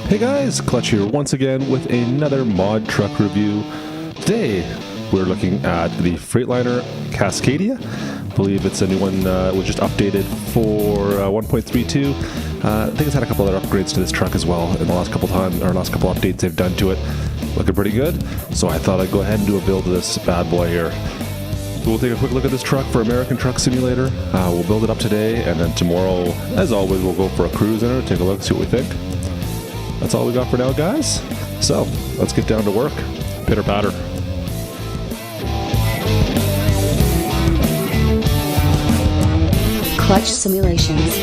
Hey guys, Klutch here once again with another mod truck review. Today we're looking at the Freightliner Cascadia. I believe it's a new one, was just updated for 1.32. I think it's had a couple other upgrades to this truck as well in the last couple updates they've done to it. Looking pretty good, so I thought I'd go ahead and do a build of this bad boy here. We'll take a quick look at this truck for American Truck Simulator. We'll build it up today, and then tomorrow, as always, we'll go for a cruise in it, take a look, see what we think. That's all we got for now, guys. So, let's get down to work. Pitter patter. Klutch Simulations.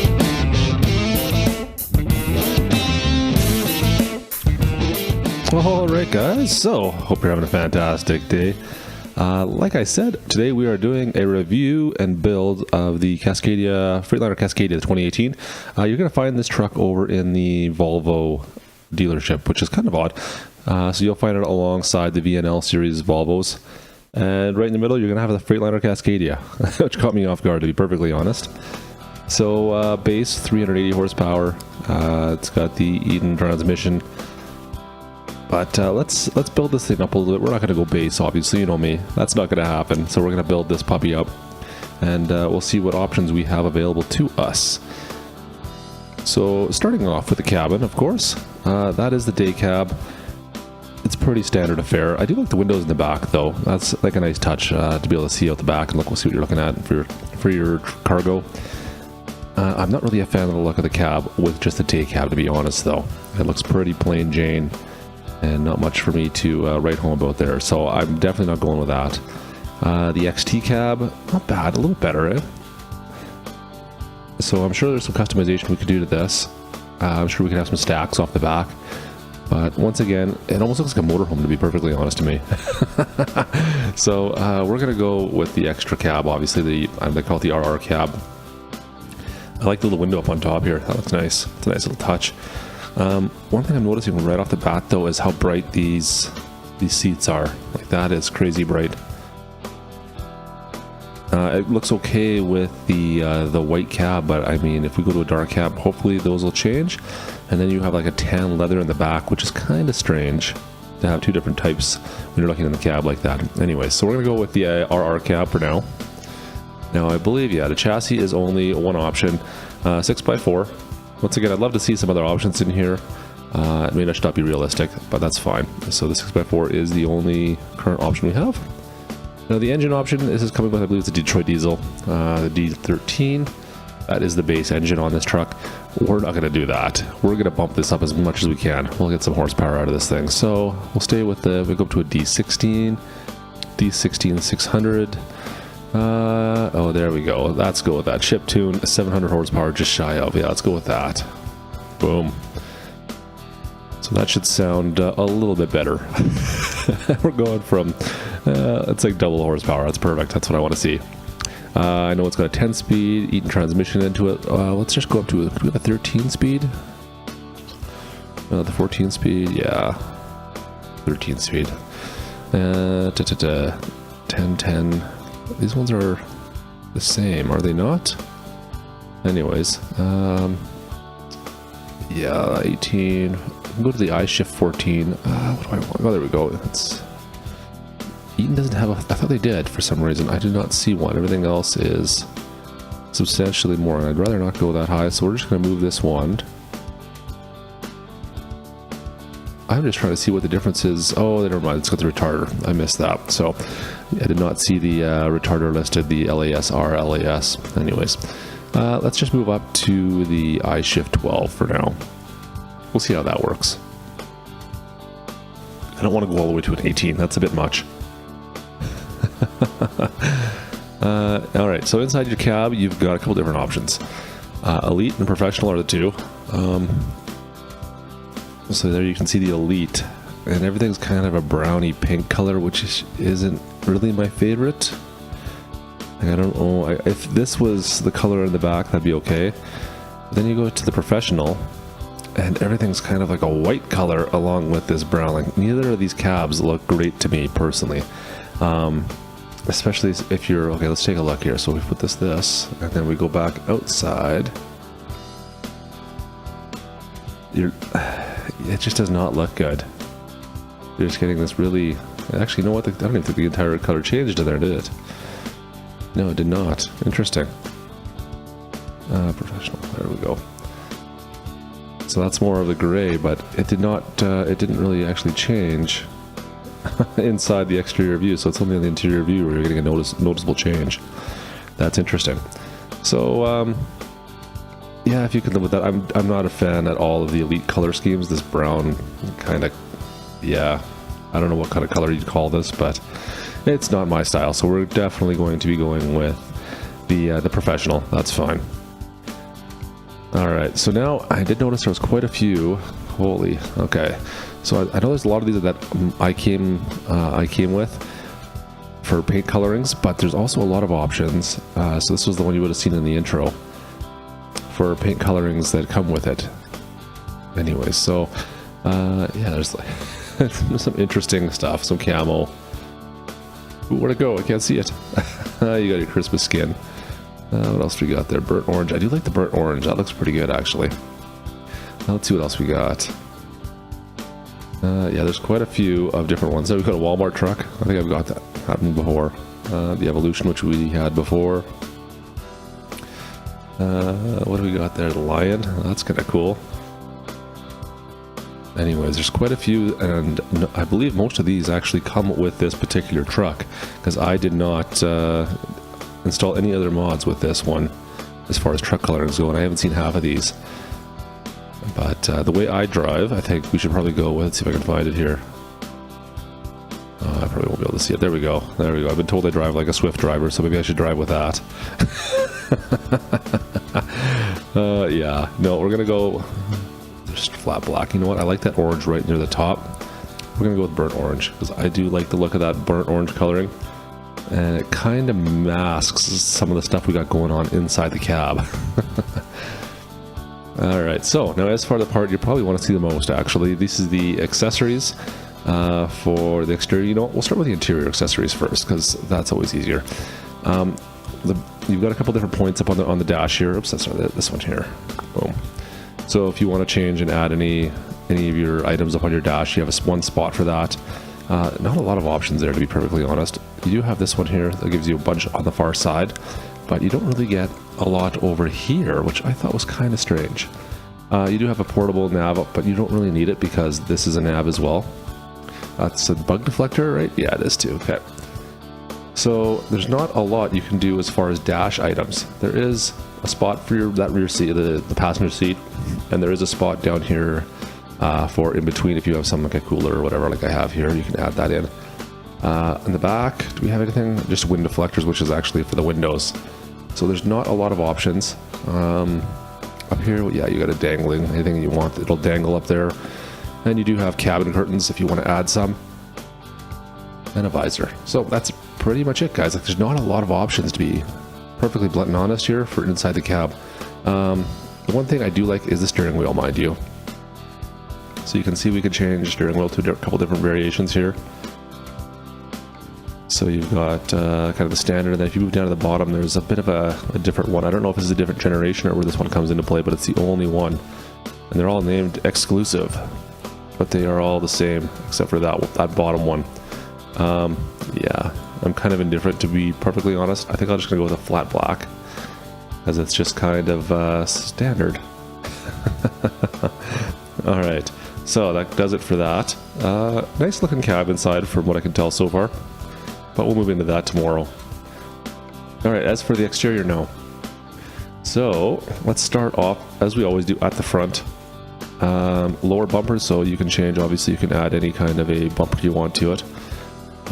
Alright guys, so hope you're having a fantastic day. Like I said, today we are doing a review and build of the Cascadia, Freightliner Cascadia 2018. You're going to find this truck over in the Volvo dealership, which is kind of odd. So you'll find it alongside the VNL series Volvos. And right in the middle, you're going to have the Freightliner Cascadia, which caught me off guard, to be perfectly honest. So base 380 horsepower. It's got the Eaton transmission. But let's build this thing up a little bit. We're not going to go base, obviously, you know me. That's not going to happen. So we're going to build this puppy up, and we'll see what options we have available to us. So starting off with the cabin, of course. That is the day cab. It's pretty standard affair. I do like the windows in the back, though. That's like a nice touch to be able to see out the back and look. We'll see what you're looking at for your cargo. I'm not really a fan of the look of the cab with just the day cab, to be honest, though. It looks pretty plain Jane. And not much for me to write home about there, so I'm definitely not going with that. The XT cab, not bad, a little better, eh? So I'm sure there's some customization we could do to this. I'm sure we could have some stacks off the back. But once again, it almost looks like a motorhome, to be perfectly honest to me. So we're going to go with the extra cab, obviously, they call it the RR cab. I like the little window up on top here, that looks nice. It's a nice little touch. One thing I'm noticing right off the bat, though, is how bright these seats are. Like, that is crazy bright. It looks okay with the white cab, but I mean, if we go to a dark cab, hopefully those will change. And then you have like a tan leather in the back, which is kind of strange to have two different types when you're looking in the cab like that. Anyway, so we're gonna go with the RR cab for now. Now, I believe, yeah, the chassis is only one option, 6x4. Once again, I'd love to see some other options in here. It may not be realistic, but that's fine. So the 6x4 is the only current option we have. Now the engine option, this is coming with, I believe it's a Detroit diesel, the D13. That is the base engine on this truck. We're not going to do that. We're going to bump this up as much as we can. We'll get some horsepower out of this thing. So we'll stay with we'll go up to a D16, D16 600. Oh, there we go. Let's go with that. Chip tune, 700 horsepower, just shy of. Yeah, let's go with that. Boom. So that should sound a little bit better. We're going from, it's like double horsepower. That's perfect. That's what I want to see. I know it's got a 10-speed, Eaton transmission into it. Let's just go up to, could we have a 13-speed? The 14-speed, yeah. 13-speed. 10. These ones are the same, are they not? Anyways, yeah, 18. Go to the Eye Shift 14. What do I want? Oh, there we go. Eaton doesn't have a. I thought they did for some reason. I did not see one. Everything else is substantially more, and I'd rather not go that high. So we're just going to move this one. I'm just trying to see what the difference is. Oh, never mind. It's got the retarder. I missed that. So I did not see the retarder listed, the LASR, LAS. Anyways, let's just move up to the Eye Shift 12 for now. We'll see how that works. I don't want to go all the way to an 18. That's a bit much. Alright, so inside your cab, you've got a couple different options. Elite and Professional are the two. So there you can see the Elite, and everything's kind of a browny pink color, which isn't really my favorite. I don't know, if this was the color in the back, that'd be okay. But then you go to the Professional, and everything's kind of like a white color along with this browning. Neither of these cabs look great to me personally. Especially if you're, okay, let's take a look here. So we put this, and then we go back outside. it just does not look good. You're just getting this really... Actually, you know what? I don't even think the entire color changed in there, did it? No, it did not. Interesting. Professional. There we go. So that's more of the gray, but it did not. It didn't really actually change inside the exterior view. So it's only on the interior view where you're getting a noticeable change. That's interesting. So yeah, if you can live with that. I'm not a fan at all of the Elite color schemes. This brown kind of, yeah, I don't know what kind of color you'd call this, but it's not my style. So we're definitely going to be going with the Professional. That's fine. All right, so now I did notice there was quite a few. Holy, okay. So I know there's a lot of these that I came with for paint colorings, but there's also a lot of options. So this was the one you would have seen in the intro for paint colorings that come with it. Anyways, so yeah, there's like some interesting stuff, some camo. Ooh, where'd it go? I can't see it. You got your Christmas skin. What else we got there? Burnt orange. I do like the burnt orange. That looks pretty good, actually. Let's see what else we got. Yeah, there's quite a few of different ones. So we've got a Walmart truck. I think I've got that happened before. The Evolution, which we had before. What do we got there? The Lion. That's kind of cool. Anyways, there's quite a few, and I believe most of these actually come with this particular truck, because I did not install any other mods with this one as far as truck colorings go, and I haven't seen half of these. But the way I drive, I think we should probably go with, let's see if I can find it here. I probably won't be able to see it. There we go. There we go. I've been told I drive like a Swift driver, so maybe I should drive with that. Yeah, no, we're gonna go just flat black. You know what? I like that orange right near the top. We're gonna go with burnt orange, because I do like the look of that burnt orange coloring. And it kind of masks some of the stuff we got going on inside the cab. Alright, so now as for the part you probably want to see the most, actually, this is the accessories for the exterior. You know what, we'll start with the interior accessories first, because that's always easier. You've got a couple different points up on the dash here. Oops, that's not this one here. Boom. So if you want to change and add any of your items up on your dash, you have one spot for that. Not a lot of options there, to be perfectly honest. You do have this one here that gives you a bunch on the far side, but you don't really get a lot over here, which I thought was kind of strange. You do have a portable nav, but you don't really need it because this is a nav as well. That's a bug deflector, right? Yeah, it is too. Okay. So there's not a lot you can do as far as dash items. There is a spot for that rear seat, the passenger seat, and there is a spot down here for in between if you have something like a cooler or whatever like I have here. You can add that in. In the back, do we have anything? Just wind deflectors, which is actually for the windows. So there's not a lot of options. Up here, yeah, you got a dangling. Anything you want, it'll dangle up there. And you do have cabin curtains if you want to add some. And a visor. So that's pretty much it, guys. Like, there's not a lot of options, to be perfectly blunt and honest here, for inside the cab. The one thing I do like is the steering wheel, mind you. So you can see we could change steering wheel to a couple different variations here. So you've got kind of the standard, and then if you move down to the bottom, there's a bit of a different one. I don't know if this is a different generation or where this one comes into play, but it's the only one. And they're all named exclusive, but they are all the same, except for that bottom one. Yeah, I'm kind of indifferent, to be perfectly honest. I think I'm just going to go with a flat black, as it's just kind of standard. Alright, so that does it for that. Nice looking cab inside from what I can tell so far, but we'll move into that tomorrow. Alright, as for the exterior now. So, let's start off, as we always do, at the front. Lower bumpers, so you can change, obviously you can add any kind of a bumper you want to it.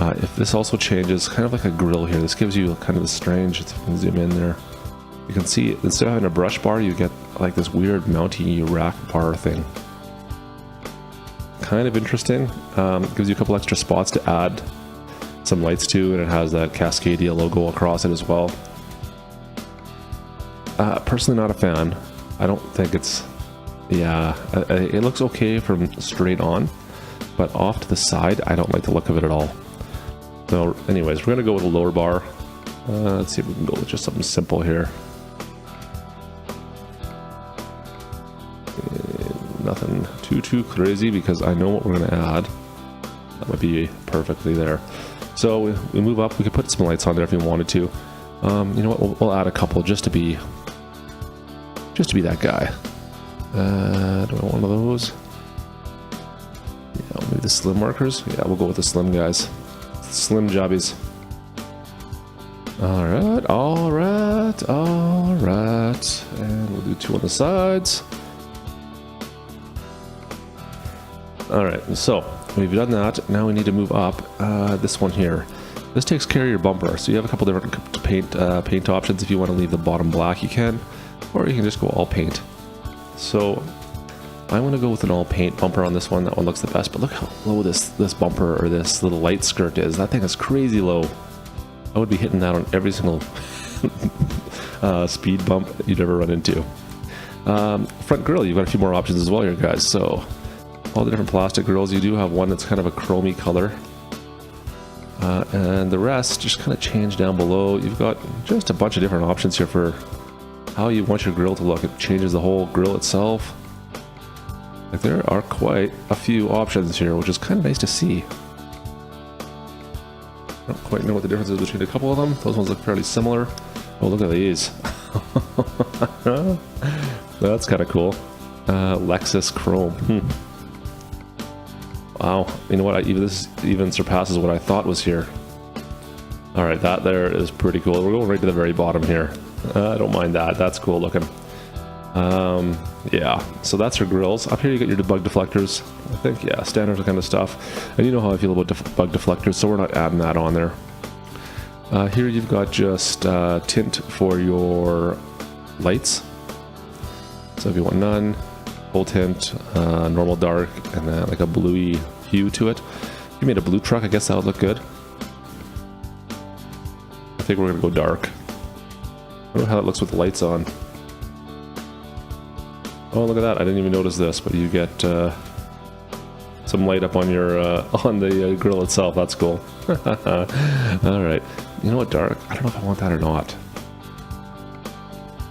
If this also changes, kind of like a grill here, this gives you kind of a strange, if you can zoom in there, you can see, instead of having a brush bar, you get like this weird mounty rack bar thing. Kind of interesting. Gives you a couple extra spots to add some lights to, and it has that Cascadia logo across it as well. Personally not a fan. I don't think it's, yeah, it looks okay from straight on, but off to the side, I don't like the look of it at all. So anyways, we're gonna go with a lower bar. Let's see if we can go with just something simple here. Nothing too crazy because I know what we're going to add. That would be perfectly there. So we move up. We could put some lights on there if you wanted to. You know what? We'll add a couple just to be that guy. Do I want one of those? Yeah, maybe the slim markers. Yeah, we'll go with the slim guys. Slim jobbies. Alright, alright, alright. And we'll do 2 on the sides. Alright, so we've done that. Now we need to move up. This one here. This takes care of your bumper. So you have a couple different paint options. If you want to leave the bottom black, you can. Or you can just go all paint. So I want to go with an all paint bumper on this one. That one looks the best. But look how low this bumper or this little light skirt is. That thing is crazy low. I would be hitting that on every single speed bump you'd ever run into. Front grille, you've got a few more options as well here, guys. So all the different plastic grills, you do have one that's kind of a chromey color. And the rest just kind of change down below. You've got just a bunch of different options here for how you want your grill to look. It changes the whole grill itself. Like, there are quite a few options here, which is kind of nice to see. I don't quite know what the difference is between a couple of them. Those ones look fairly similar. Oh, look at these. That's kind of cool. Lexus Chrome. Wow. You know what? This even surpasses what I thought was here. Alright, that there is pretty cool. We're going right to the very bottom here. I don't mind that. That's cool looking. Yeah, so that's your grills. Up here you got your bug deflectors. I think, yeah, standard kind of stuff. And you know how I feel about bug deflectors, so we're not adding that on there. Here you've got just tint for your lights. So if you want none, full tint, normal dark, and then like a bluey hue to it. If you made a blue truck, I guess that would look good. I think we're going to go dark. I don't know how that looks with the lights on. Oh, look at that. I didn't even notice this, but you get some light up on your on the grill itself. That's cool. Alright. You know what, dark? I don't know if I want that or not.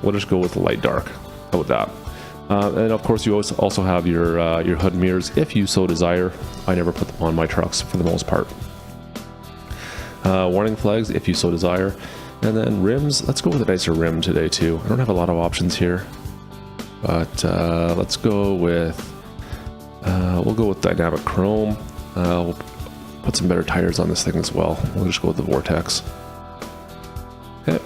We'll just go with the light dark. How about that? And of course you also have your hood mirrors if you so desire. I never put them on my trucks for the most part. Warning flags if you so desire. And then rims. Let's go with a nicer rim today too. I don't have a lot of options here. But let's go with, we'll go with dynamic chrome. We'll put some better tires on this thing as well. We'll just go with the Vortex. Okay.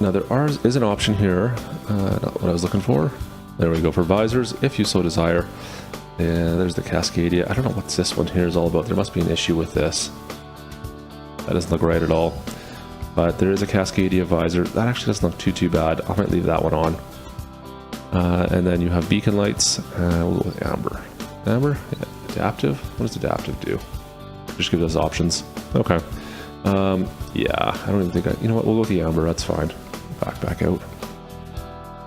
Now there is an option here, not what I was looking for. There we go, for visors, if you so desire. And there's the Cascadia. I don't know what this one here is all about. There must be an issue with this. That doesn't look right at all. But there is a Cascadia visor. That actually doesn't look too bad. I might leave that one on. And then you have beacon lights. We'll go with amber. Amber? Yeah. Adaptive? What does adaptive do? Just gives us options. Okay. Yeah, I don't even think you know what, we'll go with the amber, that's fine. Back out.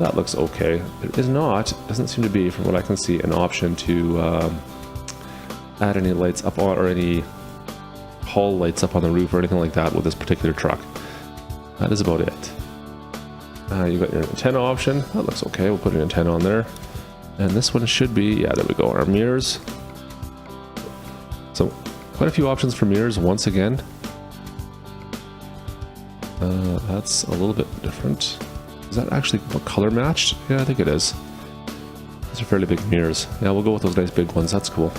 That looks okay. There is not, doesn't seem to be, from what I can see, an option to add any lights up on, or any hall lights up on the roof or anything like that with this particular truck. That is about it. You got your antenna option. That looks okay. We'll put an antenna on there. And this one should be, yeah, there we go, our mirrors. So quite a few options for mirrors once again. That's a little bit different. Is that actually color matched? Yeah, I think it is. These are fairly big mirrors. Yeah, we'll go with those nice big ones. That's cool.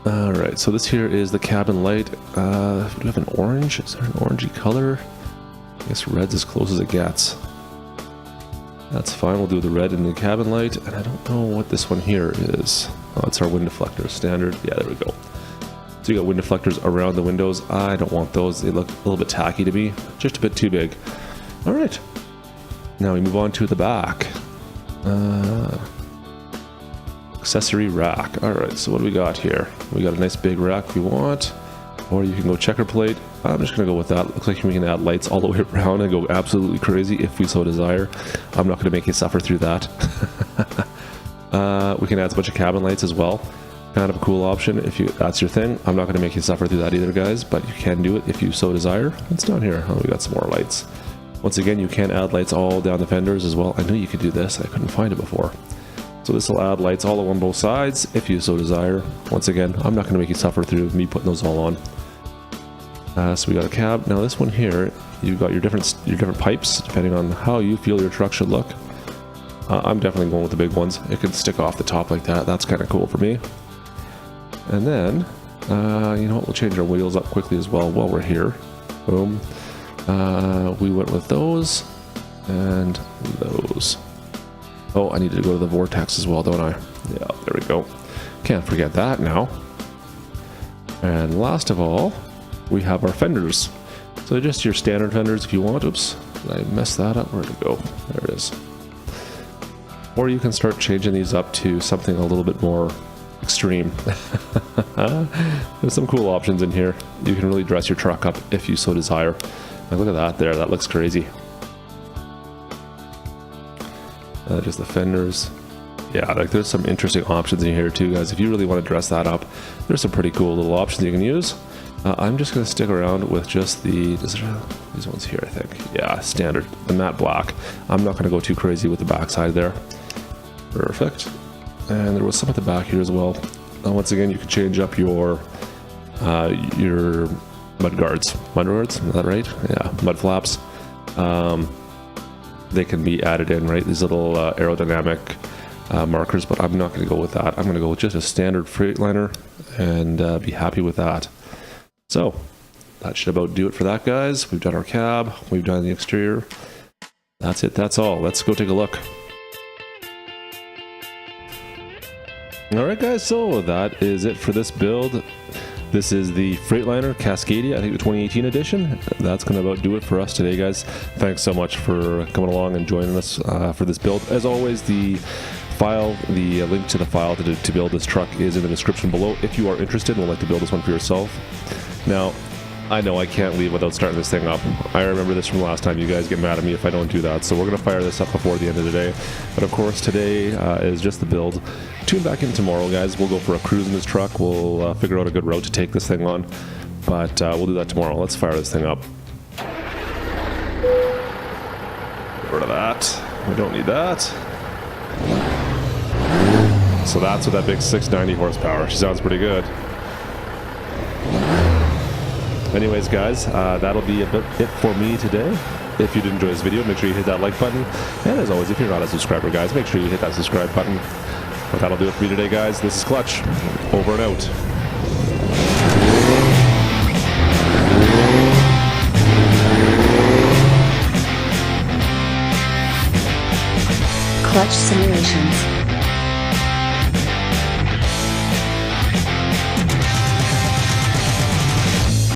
Alright, so this here is the cabin light. Do we have an orange? Is there an orangey color? I guess red's as close as it gets. That's fine, we'll do the red in the cabin light. And I don't know what this one here is. Oh, it's our wind deflector, standard. Yeah, there we go. So you got wind deflectors around the windows. I don't want those, they look a little bit tacky to me. Just a bit too big. Alright. Now we move on to the back. Accessory rack. Alright, so what do we got here? We got a nice big rack we want. Or you can go checker plate. I'm just going to go with that. Looks like we can add lights all the way around and go absolutely crazy if we so desire. I'm not going to make you suffer through that. We can add a bunch of cabin lights as well. Kind of a cool option if that's your thing. I'm not going to make you suffer through that either, guys, but you can do it if you so desire. It's down here. Oh, we got some more lights. Once again, you can add lights all down the fenders as well. I knew you could do this, I couldn't find it before. So this will add lights all along both sides if you so desire. Once again, I'm not going to make you suffer through me putting those all on. So we got a cab. Now this one here, you've got your different pipes depending on how you feel your truck should look. I'm definitely going with the big ones. It can stick off the top like that. That's kind of cool for me. And then, you know what? We'll change our wheels up quickly as well while we're here. Boom. We went with those and those. Oh, I need to go to the vortex as well, don't I? Yeah, there we go. Can't forget that now. And last of all, we have our fenders. So just your standard fenders if you want. Oops, did I mess that up? Where'd it go? There it is. Or you can start changing these up to something a little bit more extreme. There's some cool options in here. You can really dress your truck up if you so desire. Like, look at that there, that looks crazy. Just the fenders. Yeah, like there's some interesting options in here too, guys. If you really want to dress that up, there's some pretty cool little options you can use. I'm just going to stick around with just these ones here, I think. Yeah, standard, the matte black. I'm not going to go too crazy with the backside there. Perfect. And there was some at the back here as well. Once again, you can change up your mud guards. Mud guards, is that right? Yeah, mud flaps. They can be added in, right? These little aerodynamic markers, but I'm not going to go with that. I'm going to go with just a standard Freightliner and be happy with that. So that should about do it for that, guys. We've done our cab, we've done the exterior. That's it, that's all. Let's go take a look. Alright guys, so that is it for this build. This is the Freightliner Cascadia, I think the 2018 edition. That's going to about do it for us today, guys. Thanks so much for coming along and joining us for this build. As always, the link to the file to build this truck is in the description below if you are interested and would like to build this one for yourself. Now, I know I can't leave without starting this thing up. I remember this from last time. You guys get mad at me if I don't do that. So we're going to fire this up before the end of the day. But of course, today is just the build. Tune back in tomorrow, guys. We'll go for a cruise in this truck. We'll figure out a good route to take this thing on. But we'll do that tomorrow. Let's fire this thing up. Get rid of that. We don't need that. So that's with that big 690 horsepower. She sounds pretty good. Anyways, guys, that'll be it for me today. If you did enjoy this video, make sure you hit that like button. And as always, if you're not a subscriber, guys, make sure you hit that subscribe button. But that'll do it for me today, guys. This is Klutch. Over and out. Klutch Simulations.